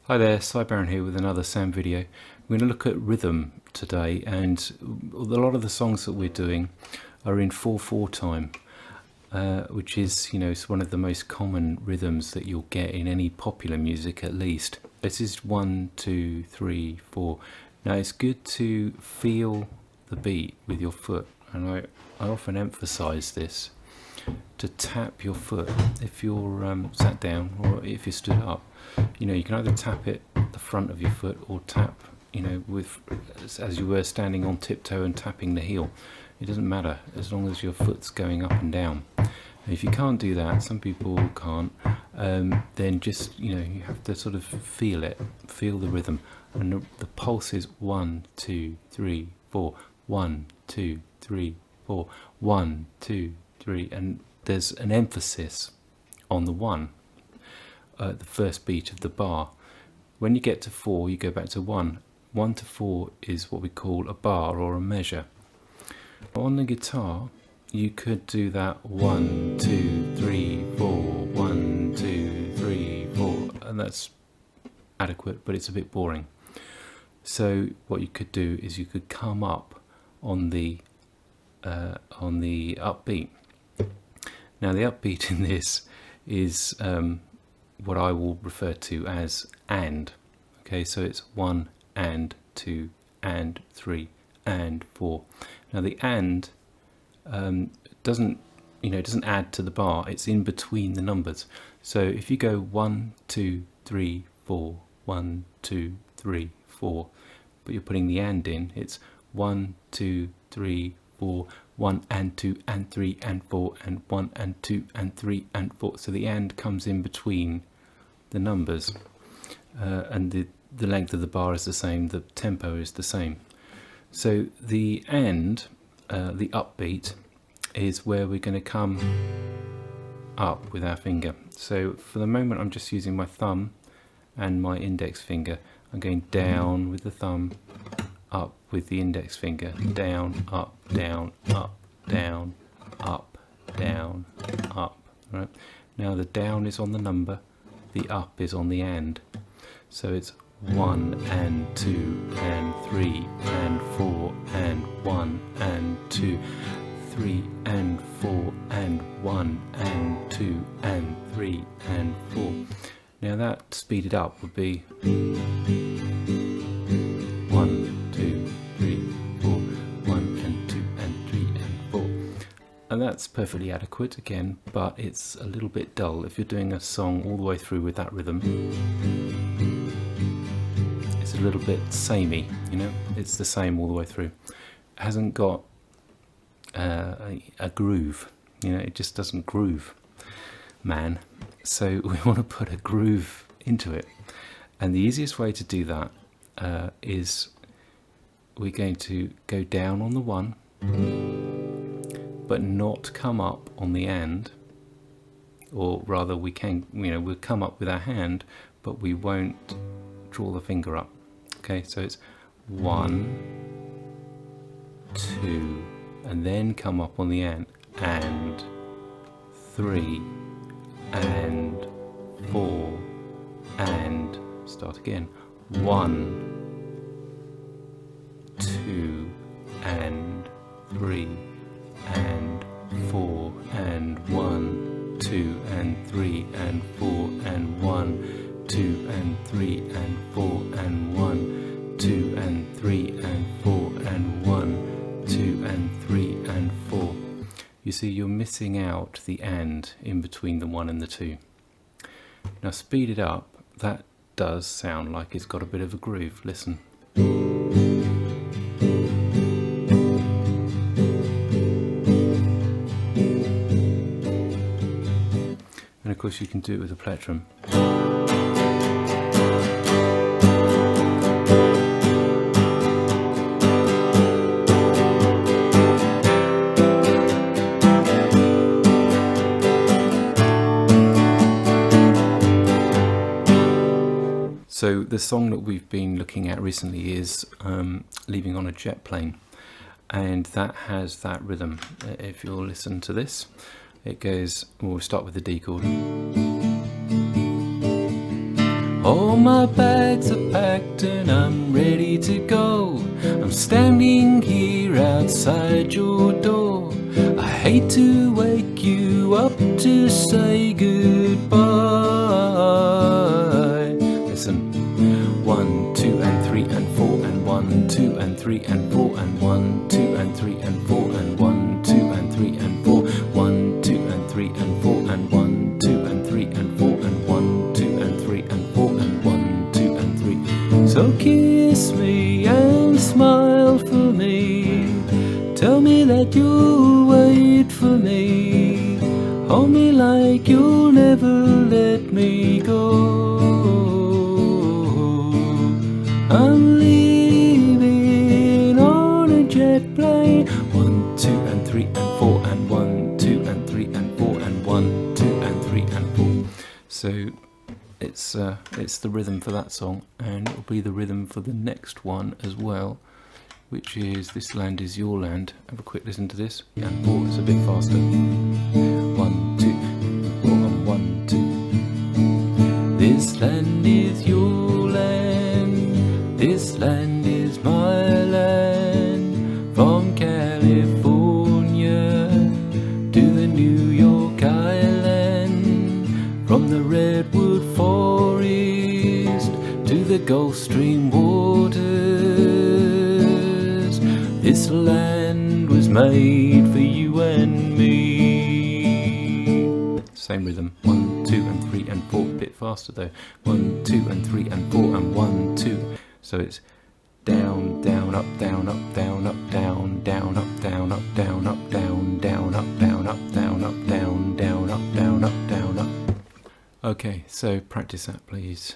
Hi there, Cy Baron here with another Sam video. We're going to look at rhythm today, and a lot of the songs that we're doing are in 4/4 time, which is, it's one of the most common rhythms that you'll get in any popular music at least. This is 1, 2, 3, 4. Now it's good to feel the beat with your foot, and I often emphasize this, to tap your foot if you're sat down or if you're stood up. You can either tap it at the front of your foot or tap, with as you were standing on tiptoe and tapping the heel. It doesn't matter as long as your foot's going up and down. And if you can't do that, some people can't, then just, you have to sort of feel the rhythm. And the pulse is 1, 2, 3, 4, 1, 2, 3, 4, 1, 2, 3, and there's an emphasis on the 1. The first beat of the bar. When you get to 4, you go back to 1. 1 to 4 is what we call a bar or a measure. On the guitar, you could do that 1, 2, 3, 4, 1, 2, 3, 4, and that's adequate, but it's a bit boring. So what you could do is you could come up on the upbeat. Now the upbeat in this is what I will refer to as and. Okay, so it's 1 and 2 and 3 and 4. Now the and doesn't add to the bar, it's in between the numbers. So if you go 1, 2, 3, 4, 1, 2, 3, 4, but you're putting the and in, it's 1, 2, 3, 4, 1 and 2 and 3 and 4 and 1 and 2 and 3 and 4. So the and comes in between the numbers, and the length of the bar is the same, the tempo is the same. So the and, the upbeat, is where we're going to come up with our finger. So for the moment I'm just using my thumb and my index finger. I'm going down with the thumb, up with the index finger, down, up, down, up, down, up, down, up. Right? Now the down is on the number, the up is on the and. So it's 1 and 2 and 3 and 4 and 1 and 2, 3 and 4 and 1 and 2 and 3 and 4. Now that speeded up would be 1, 2, 3, 4, 1 and 2 and 3 and 4. And that's perfectly adequate again, but it's a little bit dull if you're doing a song all the way through with that rhythm. It's a little bit samey, it's the same all the way through. It hasn't got a groove, it just doesn't groove, man. So we want to put a groove into it, and the easiest way to do that is we're going to go down on the 1, but not come up on the and, or rather we'll come up with our hand, but we won't draw the finger up. Okay, so it's 1, 2, and then come up on the and 3 and 4 and start again, 1, 2 and 3 and 4 and 1, 2 and 3 and 4 and 1, 2 and 3 and 4 and 1, 2 and 3 and 4 and 1, 2 and 3 and 4. You see, you're missing out the and in between the 1 and the 2. Now speed it up, that does sound like it's got a bit of a groove. Listen. And of course you can do it with a plectrum. So the song that we've been looking at recently is Leaving on a Jet Plane, and that has that rhythm. If you'll listen to this, it goes, we'll start with the D chord. All my bags are packed and I'm ready to go. I'm standing here outside your door. I hate to wake you up to say goodbye. Listen. 1, 2 and 3 and 4 and 1, 2 and 3 and 4 and 1, 2 and 3 and 4 and 1, 2 and 3 and 4, 1, 2 and 3 and 4 and 1, 2 and 3 and 4 and 1, 2 and 3 and 4 and 1, 2 and 3. So kiss me and smile for me. Tell me that you'll wait for me. Hold me like you'll never let me go. I'm leaving on a jet plane. 1, 2 and 3 and 4 and 1, 2 and 3 and 4 and 1, 2 and 3 and 4. So it's the rhythm for that song, and it'll be the rhythm for the next one as well, which is This Land Is Your Land. Have a quick listen to this. And 4, it's a bit faster. 1, 2, 4 and 1, 2. This land is your land. This land is my land. From California to the New York Island, from the Redwood Forest to the Gulf Stream waters. This land was made for you and me. Same rhythm. 1, 2 and 3 and 4. A bit faster though. 1, 2 and 3 and 4 and 1, 2. So it's down, down, up, down, up, down, up, down, down, up, down, up, down, up, down, down, up, down, up, down, up, down, down, up, down, up, down, up. Okay, so practice that, please.